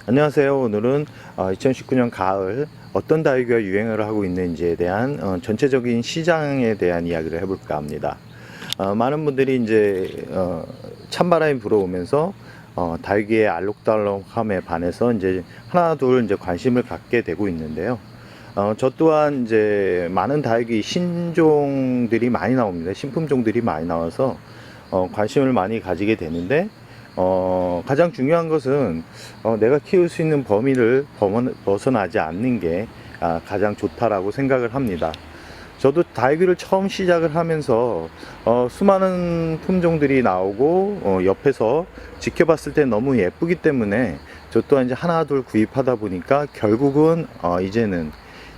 안녕하세요. 오늘은 2019년 가을 어떤 다육이가 유행을 하고 있는지에 대한 전체적인 시장에 대한 이야기를 해볼까 합니다. 많은 분들이 이제 찬바람이 불어오면서 다육이의 알록달록함에 반해서 이제 하나 둘 이제 관심을 갖게 되고 있는데요. 저 또한 이제 많은 다육이 신종들이 많이 나옵니다. 신품종들이 많이 나와서 관심을 많이 가지게 되는데, 가장 중요한 것은 내가 키울 수 있는 범위를 벗어나지 않는 게 가장 좋다라고 생각을 합니다. 저도 다육이를 처음 시작을 하면서 수많은 품종들이 나오고 옆에서 지켜봤을 때 너무 예쁘기 때문에 저 또한 이제 하나 둘 구입하다 보니까 결국은 이제는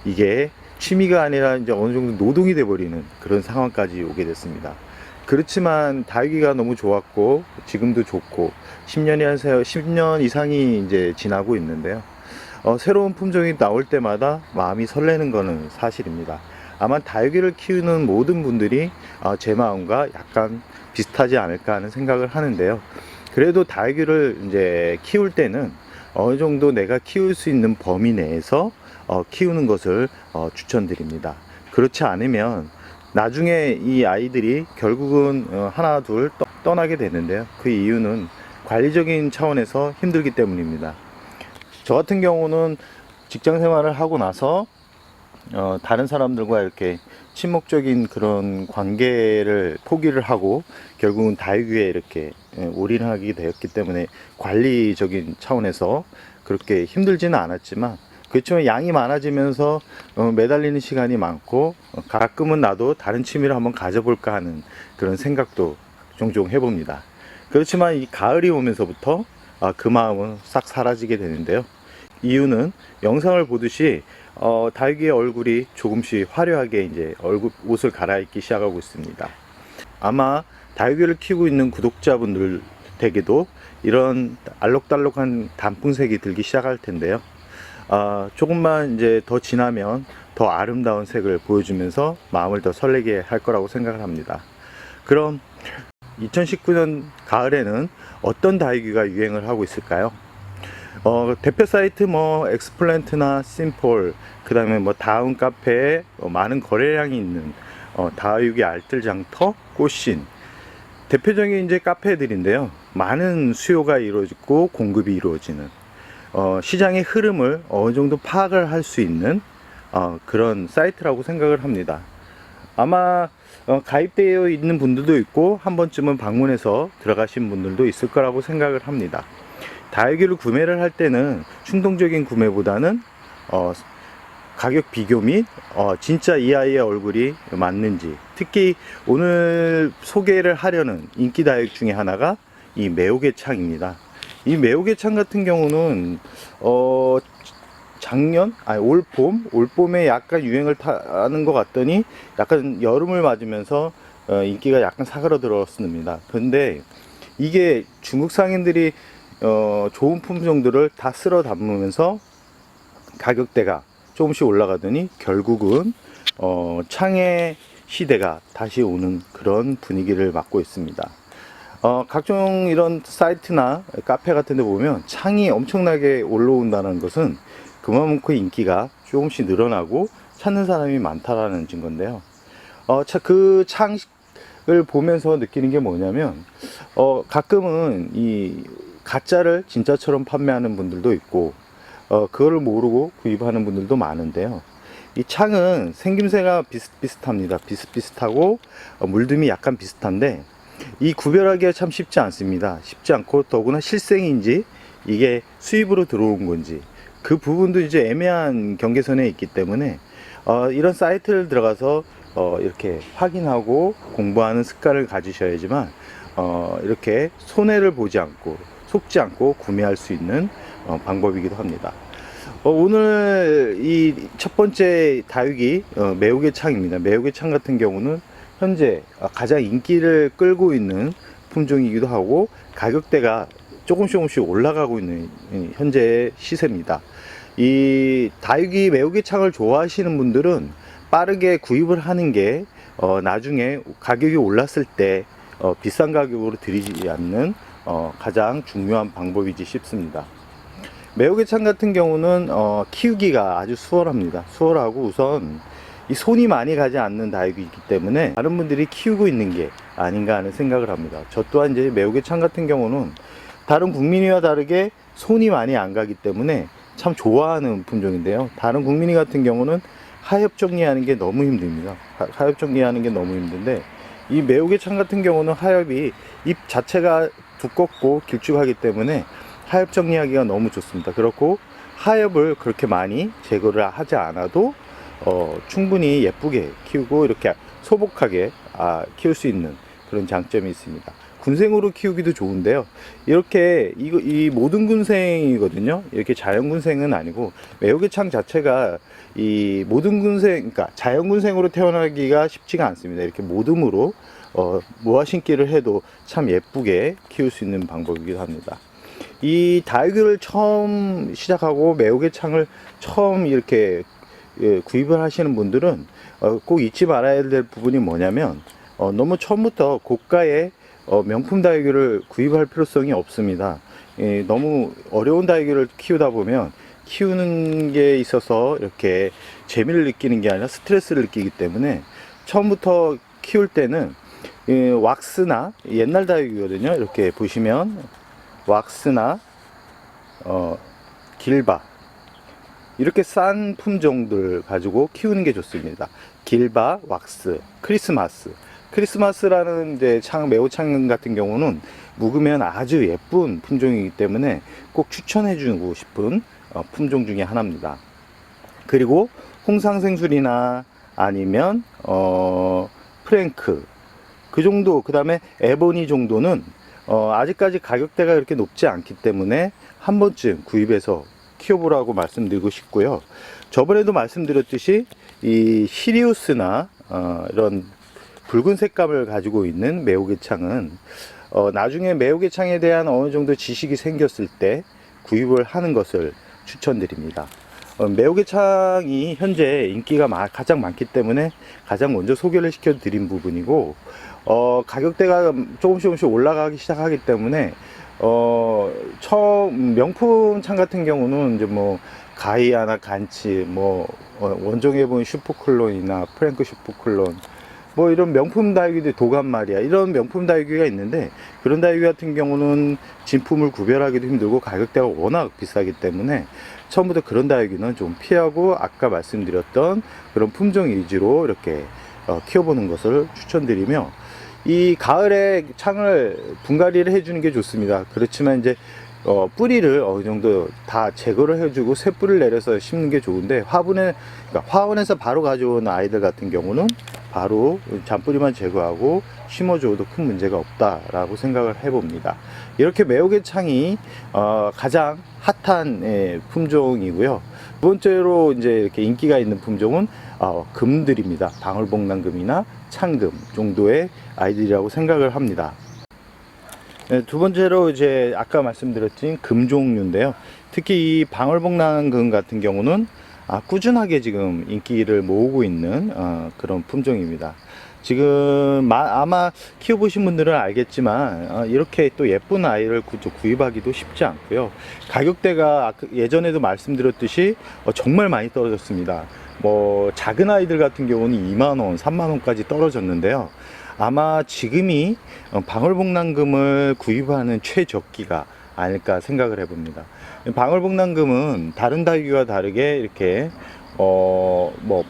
이게 취미가 아니라 이제 어느 정도 노동이 돼버리는 그런 상황까지 오게 됐습니다. 그렇지만 다육이가 너무 좋았고 지금도 좋고 10년 이상이 이제 지나고 있는데요. 새로운 품종이 나올 때마다 마음이 설레는 거는 사실입니다. 아마 다육이를 키우는 모든 분들이 제 마음과 약간 비슷하지 않을까 하는 생각을 하는데요. 그래도 다육이를 이제 키울 때는 어느 정도 내가 키울 수 있는 범위 내에서 키우는 것을 추천드립니다. 그렇지 않으면 나중에 이 아이들이 결국은 하나 둘 떠나게 되는데요. 그 이유는 관리적인 차원에서 힘들기 때문입니다. 저 같은 경우는 직장 생활을 하고 나서 다른 사람들과 이렇게 친목적인 그런 관계를 포기를 하고 결국은 다육이에 이렇게 올인하게 되었기 때문에 관리적인 차원에서 그렇게 힘들지는 않았지만, 그렇지만 양이 많아지면서 매달리는 시간이 많고 가끔은 나도 다른 취미를 한번 가져볼까 하는 그런 생각도 종종 해봅니다. 그렇지만 이 가을이 오면서부터 그 마음은 싹 사라지게 되는데요. 이유는 영상을 보듯이 다육이의 얼굴이 조금씩 화려하게 이제 옷을 갈아입기 시작하고 있습니다. 아마 다육이를 키우고 있는 구독자분들 댁에도 이런 알록달록한 단풍색이 들기 시작할 텐데요. 조금만 이제 더 지나면 더 아름다운 색을 보여주면서 마음을 더 설레게 할 거라고 생각을 합니다. 그럼 2019년 가을에는 어떤 다육이가 유행을 하고 있을까요? 대표 사이트 엑스플랜트나 심폴, 그 다음에 다음 카페에 많은 거래량이 있는 다육이 알뜰장터, 꽃신, 대표적인 이제 카페들인데요. 많은 수요가 이루어지고 공급이 이루어지는 시장의 흐름을 어느 정도 파악을 할 수 있는 그런 사이트라고 생각을 합니다. 아마 가입되어 있는 분들도 있고 한 번쯤은 방문해서 들어가신 분들도 있을 거라고 생각을 합니다. 다육이를 구매를 할 때는 충동적인 구매보다는 가격 비교 및 진짜 이 아이의 얼굴이 맞는지, 특히 오늘 소개를 하려는 인기 다육 중에 하나가 이 매혹의 창입니다. 이 매혹의 창 같은 경우는 올봄에 약간 유행을 타는 것 같더니 약간 여름을 맞으면서 인기가 약간 사그러들었습니다. 그런데 이게 중국 상인들이 좋은 품종들을 다 쓸어 담으면서 가격대가 조금씩 올라가더니 결국은 창의 시대가 다시 오는 그런 분위기를 맞고 있습니다. 각종 이런 사이트나 카페 같은 데 보면 창이 엄청나게 올라온다는 것은 그만큼 인기가 조금씩 늘어나고 찾는 사람이 많다라는 증거인데요. 그 창을 보면서 느끼는 게 뭐냐면 가끔은 이 가짜를 진짜처럼 판매하는 분들도 있고 그거를 모르고 구입하는 분들도 많은데요. 이 창은 생김새가 비슷비슷합니다. 비슷비슷하고 물듬이 약간 비슷한데 이 구별하기가 참 쉽지 않습니다. 쉽지 않고 더구나 실생인지 이게 수입으로 들어온 건지 그 부분도 이제 애매한 경계선에 있기 때문에 이런 사이트를 들어가서 이렇게 확인하고 공부하는 습관을 가지셔야지만 이렇게 손해를 보지 않고 속지 않고 구매할 수 있는 방법이기도 합니다. 오늘 이 첫 번째 다육이 매혹의 창입니다. 매혹의 창 같은 경우는 현재 가장 인기를 끌고 있는 품종이기도 하고 가격대가 조금씩 올라가고 있는 현재의 시세입니다. 이 다육이 매혹의 창을 좋아하시는 분들은 빠르게 구입을 하는 게 나중에 가격이 올랐을 때 비싼 가격으로 드리지 않는 가장 중요한 방법이지 싶습니다. 매우개창 같은 경우는 키우기가 아주 수월합니다. 수월하고 우선 이 손이 많이 가지 않는 다육이기 때문에 다른 분들이 키우고 있는 게 아닌가 하는 생각을 합니다. 저 또한 이제 매우개창 같은 경우는 다른 국민이와 다르게 손이 많이 안 가기 때문에 참 좋아하는 품종인데요. 다른 국민이 같은 경우는 하엽 정리하는 게 너무 힘듭니다. 하엽 정리하는 게 너무 힘든데 이 매우개창 같은 경우는 하엽이 잎 자체가 두껍고 길쭉하기 때문에 하엽 정리하기가 너무 좋습니다. 그렇고 하엽을 그렇게 많이 제거를 하지 않아도 충분히 예쁘게 키우고 이렇게 소복하게 키울 수 있는 그런 장점이 있습니다. 군생으로 키우기도 좋은데요. 이렇게 이 모든 군생이거든요. 이렇게 자연 군생은 아니고 매우개창 자체가 이 모든 군생, 그러니까 자연 군생으로 태어나기가 쉽지가 않습니다. 이렇게 모듬으로 모아 심기를 해도 참 예쁘게 키울 수 있는 방법이기도 합니다. 이 다육이를 처음 시작하고 매우개창을 처음 이렇게 구입을 하시는 분들은 꼭 잊지 말아야 될 부분이 뭐냐면 너무 처음부터 고가의 명품 다육이를 구입할 필요성이 없습니다. 너무 어려운 다육이를 키우다 보면 키우는 게 있어서 이렇게 재미를 느끼는 게 아니라 스트레스를 느끼기 때문에 처음부터 키울 때는 왁스나 옛날 다육이거든요. 이렇게 보시면 왁스나 길바 이렇게 싼 품종들 가지고 키우는 게 좋습니다. 길바, 왁스, 크리스마스라는 이제 매우창 같은 경우는 묵으면 아주 예쁜 품종이기 때문에 꼭 추천해 주고 싶은 품종 중에 하나입니다. 그리고 홍상생술이나 아니면 프랭크 그 정도, 그 다음에 에보니 정도는 아직까지 가격대가 그렇게 높지 않기 때문에 한 번쯤 구입해서 키워보라고 말씀드리고 싶고요. 저번에도 말씀드렸듯이 이 시리우스나 이런 붉은 색감을 가지고 있는 매우개창은 나중에 매우개창에 대한 어느 정도 지식이 생겼을 때 구입을 하는 것을 추천드립니다. 매우개창이 현재 인기가 가장 많기 때문에 가장 먼저 소개를 시켜 드린 부분이고, 가격대가 조금씩 올라가기 시작하기 때문에 처음 명품 창 같은 경우는 이제 뭐 가이아나 간치, 원종에 보면 슈퍼클론이나 프랭크 슈퍼클론, 이런 명품 다육이들, 도감마리아, 이런 명품 다육이가 있는데, 그런 다육이 같은 경우는 진품을 구별하기도 힘들고 가격대가 워낙 비싸기 때문에 처음부터 그런 다육이는 좀 피하고 아까 말씀드렸던 그런 품종 위주로 이렇게 키워보는 것을 추천드리며, 이 가을에 창을 분갈이를 해주는 게 좋습니다. 그렇지만 이제 뿌리를 어느 정도 다 제거를 해주고 새 뿌리를 내려서 심는 게 좋은데, 그러니까 화원에서 바로 가져온 아이들 같은 경우는 바로 잔뿌리만 제거하고 심어줘도 큰 문제가 없다라고 생각을 해봅니다. 이렇게 매우개창이 가장 핫한 품종이고요. 두 번째로 이제 이렇게 인기가 있는 품종은 금들입니다. 방울복랑금이나 창금 정도의 아이들이라고 생각을 합니다. 네, 두 번째로 이제 아까 말씀드렸던 금 종류인데요. 특히 이 방울복랑금 같은 경우는 꾸준하게 지금 인기를 모으고 있는 그런 품종입니다. 지금 아마 키워보신 분들은 알겠지만 이렇게 또 예쁜 아이를 구입하기도 쉽지 않고요. 가격대가 예전에도 말씀드렸듯이 정말 많이 떨어졌습니다. 작은 아이들 같은 경우는 2만원, 3만원까지 떨어졌는데요. 아마 지금이 방울복랑금을 구입하는 최저기가 아닐까 생각을 해봅니다. 방울복랑금은 다른 다육이와 다르게 이렇게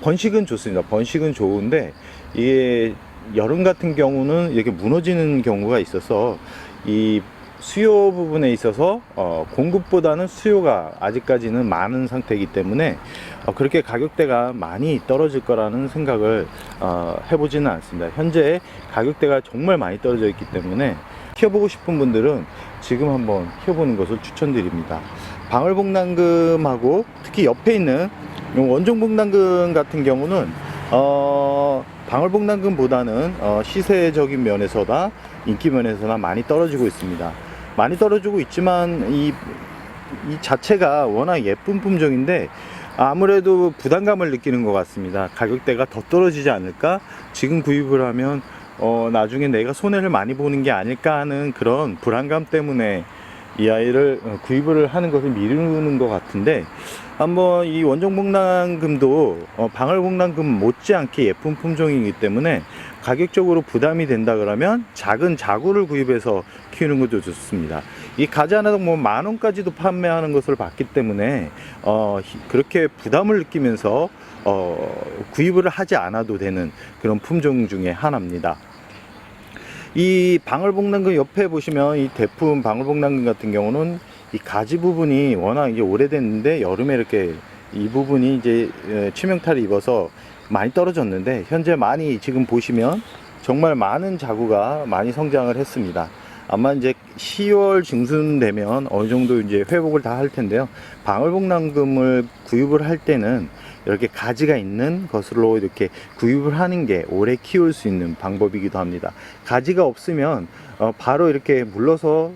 번식은 좋습니다. 번식은 좋은데 이게 여름 같은 경우는 이렇게 무너지는 경우가 있어서 이 수요 부분에 있어서 공급보다는 수요가 아직까지는 많은 상태이기 때문에 그렇게 가격대가 많이 떨어질 거라는 생각을 해보지는 않습니다. 현재 가격대가 정말 많이 떨어져 있기 때문에 키워보고 싶은 분들은 지금 한번 키워보는 것을 추천드립니다. 방울복랑금하고 특히 옆에 있는 원종복랑금 같은 경우는 방울복랑금보다는 시세적인 면에서나 인기 면에서나 많이 떨어지고 있습니다. 많이 떨어지고 있지만 이 자체가 워낙 예쁜 품종인데 아무래도 부담감을 느끼는 것 같습니다. 가격대가 더 떨어지지 않을까? 지금 구입을 하면 나중에 내가 손해를 많이 보는 게 아닐까 하는 그런 불안감 때문에 이 아이를 구입을 하는 것을 미루는 것 같은데, 한번 이 원종복랑금도 방울복랑금 못지않게 예쁜 품종이기 때문에 가격적으로 부담이 된다 그러면 작은 자구를 구입해서 키우는 것도 좋습니다. 이 가지 하나당 뭐 10,000원까지도 판매하는 것을 봤기 때문에 그렇게 부담을 느끼면서 구입을 하지 않아도 되는 그런 품종 중에 하나입니다. 이 방울복랑금 옆에 보시면 이 대품 방울복랑금 같은 경우는 이 가지 부분이 워낙 이제 오래됐는데 여름에 이렇게 이 부분이 이제 치명타를 입어서 많이 떨어졌는데, 현재 많이 지금 보시면 정말 많은 자구가 많이 성장을 했습니다. 아마 이제 10월 중순 되면 어느 정도 이제 회복을 다 할 텐데요. 방울복랑금을 구입을 할 때는 이렇게 가지가 있는 것으로 이렇게 구입을 하는 게 오래 키울 수 있는 방법이기도 합니다. 가지가 없으면 바로 이렇게 물러서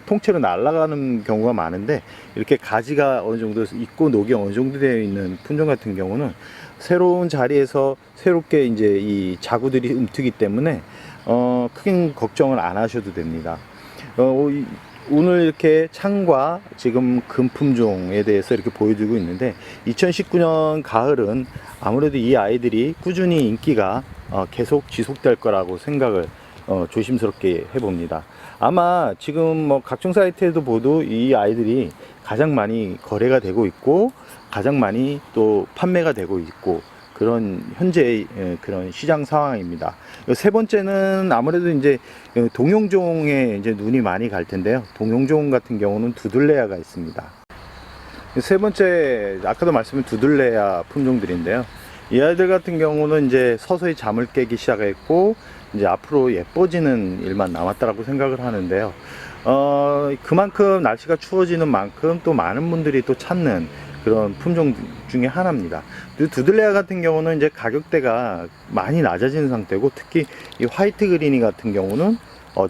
통째로 날아가는 경우가 많은데, 이렇게 가지가 어느 정도 있고 녹이 어느 정도 되어 있는 품종 같은 경우는 새로운 자리에서 새롭게 이제 이 자구들이 움트기 때문에 큰 걱정을 안 하셔도 됩니다. 오늘 이렇게 창과 지금 금품종에 대해서 이렇게 보여드리고 있는데, 2019년 가을은 아무래도 이 아이들이 꾸준히 인기가 계속 지속될 거라고 생각을 조심스럽게 해봅니다. 아마 지금 뭐 각종 사이트에도 보도 이 아이들이 가장 많이 거래가 되고 있고 가장 많이 또 판매가 되고 있고, 그런 현재 그런 시장 상황입니다. 세 번째는 아무래도 이제 동용종에 이제 눈이 많이 갈 텐데요. 동용종 같은 경우는 두들레아가 있습니다. 세 번째, 아까도 말씀드린 두들레아 품종들인데요. 이 아이들 같은 경우는 이제 서서히 잠을 깨기 시작했고, 이제 앞으로 예뻐지는 일만 남았다라고 생각을 하는데요. 그만큼 날씨가 추워지는 만큼 또 많은 분들이 또 찾는 그런 품종 중에 하나입니다. 두들레아 같은 경우는 이제 가격대가 많이 낮아진 상태고, 특히 이 화이트 그린이 같은 경우는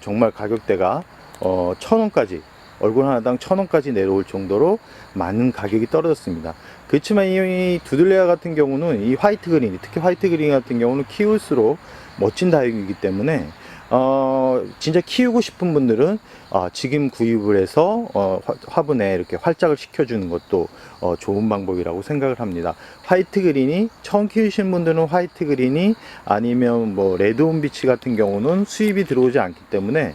정말 가격대가 1,000원까지, 얼굴 하나당 1,000원까지 내려올 정도로 많은 가격이 떨어졌습니다. 그렇지만 이 두들레아 같은 경우는 이 화이트 그린, 특히 화이트 그린 같은 경우는 키울수록 멋진 다육이기 때문에 진짜 키우고 싶은 분들은 지금 구입을 해서 화분에 이렇게 활짝을 시켜주는 것도 좋은 방법이라고 생각을 합니다. 화이트 그린이 처음 키우시는 분들은 화이트 그린이, 아니면 뭐 레드온 비치 같은 경우는 수입이 들어오지 않기 때문에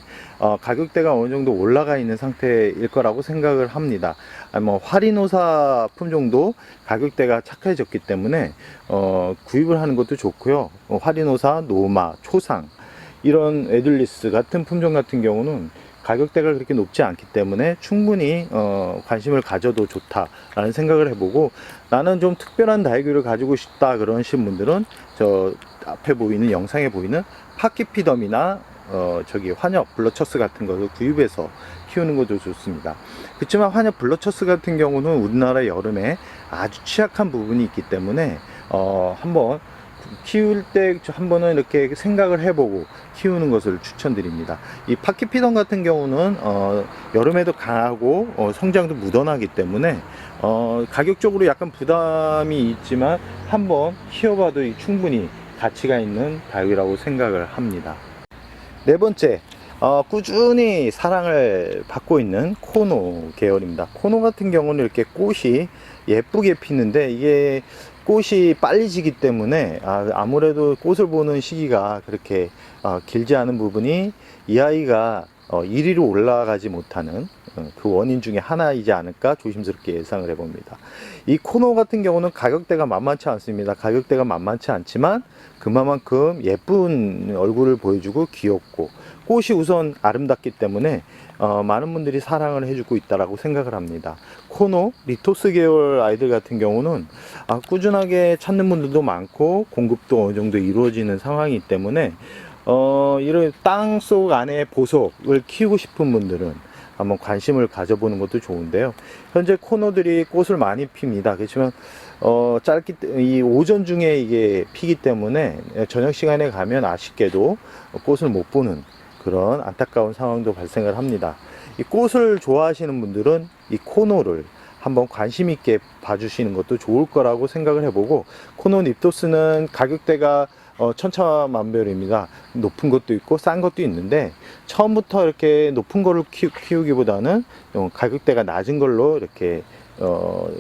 가격대가 어느 정도 올라가 있는 상태일 거라고 생각을 합니다. 뭐 화리노사 품종도 가격대가 착해졌기 때문에 구입을 하는 것도 좋고요. 화리노사, 노마, 초상, 이런 에들리스 같은 품종 같은 경우는 가격대가 그렇게 높지 않기 때문에 충분히 관심을 가져도 좋다라는 생각을 해보고, 나는 좀 특별한 다육이를 가지고 싶다 그러신 분들은 저 앞에 보이는, 영상에 보이는 파키피덤이나 저기 환엽 블러처스 같은 것을 구입해서 키우는 것도 좋습니다. 그렇지만 환엽 블러처스 같은 경우는 우리나라 여름에 아주 취약한 부분이 있기 때문에 한번 키울 때 한번은 이렇게 생각을 해보고 키우는 것을 추천드립니다. 이 파키피덤 같은 경우는 여름에도 강하고 성장도 묻어나기 때문에 가격적으로 약간 부담이 있지만 한번 키워봐도 충분히 가치가 있는 다육이라고 생각을 합니다. 네 번째, 꾸준히 사랑을 받고 있는 코노 계열입니다. 코노 같은 경우는 이렇게 꽃이 예쁘게 피는데, 이게 꽃이 빨리 지기 때문에 아무래도 꽃을 보는 시기가 그렇게 길지 않은 부분이 이 아이가 1위로 올라가지 못하는 그 원인 중에 하나이지 않을까 조심스럽게 예상을 해봅니다. 이 코노 같은 경우는 가격대가 만만치 않습니다. 가격대가 만만치 않지만 그만큼 예쁜 얼굴을 보여주고 귀엽고, 꽃이 우선 아름답기 때문에 많은 분들이 사랑을 해주고 있다라고 생각을 합니다. 코노, 리토스 계열 아이들 같은 경우는 꾸준하게 찾는 분들도 많고 공급도 어느 정도 이루어지는 상황이기 때문에 이런 땅속 안에 보석을 키우고 싶은 분들은 한번 관심을 가져보는 것도 좋은데요. 현재 코노들이 꽃을 많이 핍니다. 그렇지만 이 오전 중에 이게 피기 때문에 저녁 시간에 가면 아쉽게도 꽃을 못 보는 그런 안타까운 상황도 발생을 합니다. 이 꽃을 좋아하시는 분들은 이 코노를 한번 관심 있게 봐주시는 것도 좋을 거라고 생각을 해보고, 코노 닙토스는 가격대가 천차만별입니다. 높은 것도 있고 싼 것도 있는데 처음부터 이렇게 높은 거를 키우기보다는 가격대가 낮은 걸로 이렇게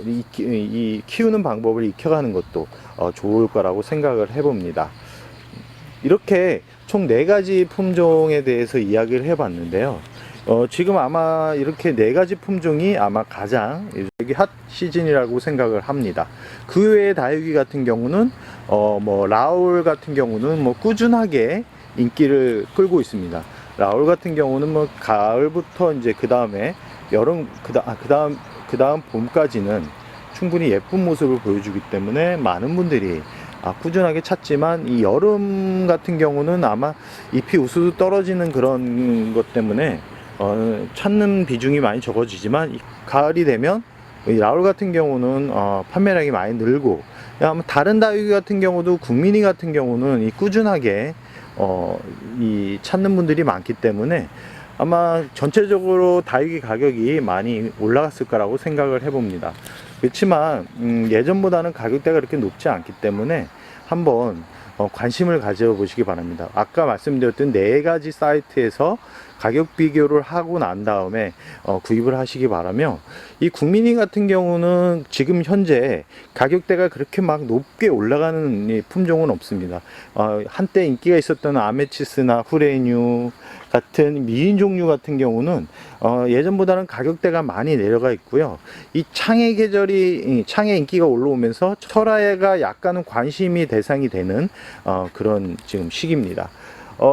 이 키우는 방법을 익혀가는 것도 좋을 거라고 생각을 해봅니다. 이렇게 총 4가지 품종에 대해서 이야기를 해봤는데요. 지금 아마 이렇게 4가지 품종이 아마 가장 핫 시즌이라고 생각을 합니다. 그 외에 다육이 같은 경우는 뭐 라울 같은 경우는 뭐 꾸준하게 인기를 끌고 있습니다. 라울 같은 경우는 뭐 가을부터 이제 그 다음에 여름 그 다음 봄까지는 충분히 예쁜 모습을 보여주기 때문에 많은 분들이 꾸준하게 찾지만 이 여름 같은 경우는 아마 잎이 우수수 떨어지는 그런 것 때문에 찾는 비중이 많이 적어지지만 이 가을이 되면 이 라울 같은 경우는 판매량이 많이 늘고, 아마 다른 다육이 같은 경우도 국민이 같은 경우는 이 꾸준하게 이 찾는 분들이 많기 때문에 아마 전체적으로 다육이 가격이 많이 올라갔을 거라고 생각을 해봅니다. 그렇지만 예전보다는 가격대가 그렇게 높지 않기 때문에 한번 관심을 가져보시기 바랍니다. 아까 말씀드렸던 4가지 사이트에서 가격 비교를 하고 난 다음에 구입을 하시기 바라며, 이 국민이 같은 경우는 지금 현재 가격대가 그렇게 막 높게 올라가는 품종은 없습니다. 한때 인기가 있었던 아메치스나 후레뉴 같은 미인 종류 같은 경우는 예전보다는 가격대가 많이 내려가 있고요. 이 창의 계절이 창의 인기가 올라오면서 철화가 약간은 관심이 대상이 되는 그런 지금 시기입니다.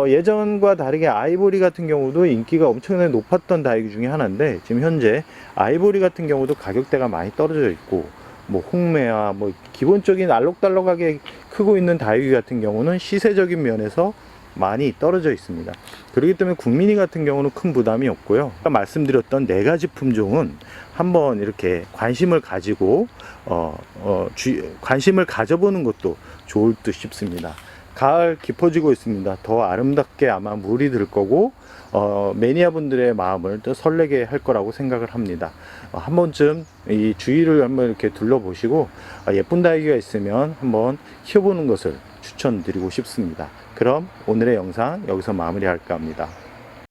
예전과 다르게 아이보리 같은 경우도 인기가 엄청나게 높았던 다육이 중에 하나인데, 지금 현재 아이보리 같은 경우도 가격대가 많이 떨어져 있고, 뭐 홍매와 뭐 기본적인 알록달록하게 크고 있는 다육이 같은 경우는 시세적인 면에서 많이 떨어져 있습니다. 그렇기 때문에 국민이 같은 경우는 큰 부담이 없고요. 아까 말씀드렸던 4가지 품종은 한번 이렇게 관심을 가지고 관심을 가져보는 것도 좋을 듯 싶습니다. 가을 깊어지고 있습니다. 더 아름답게 아마 물이 들 거고 매니아 분들의 마음을 또 설레게 할 거라고 생각을 합니다. 한 번쯤 이 주위를 한번 이렇게 둘러보시고 예쁜 다육이가 있으면 한번 키워보는 것을 추천드리고 싶습니다. 그럼 오늘의 영상 여기서 마무리할까 합니다.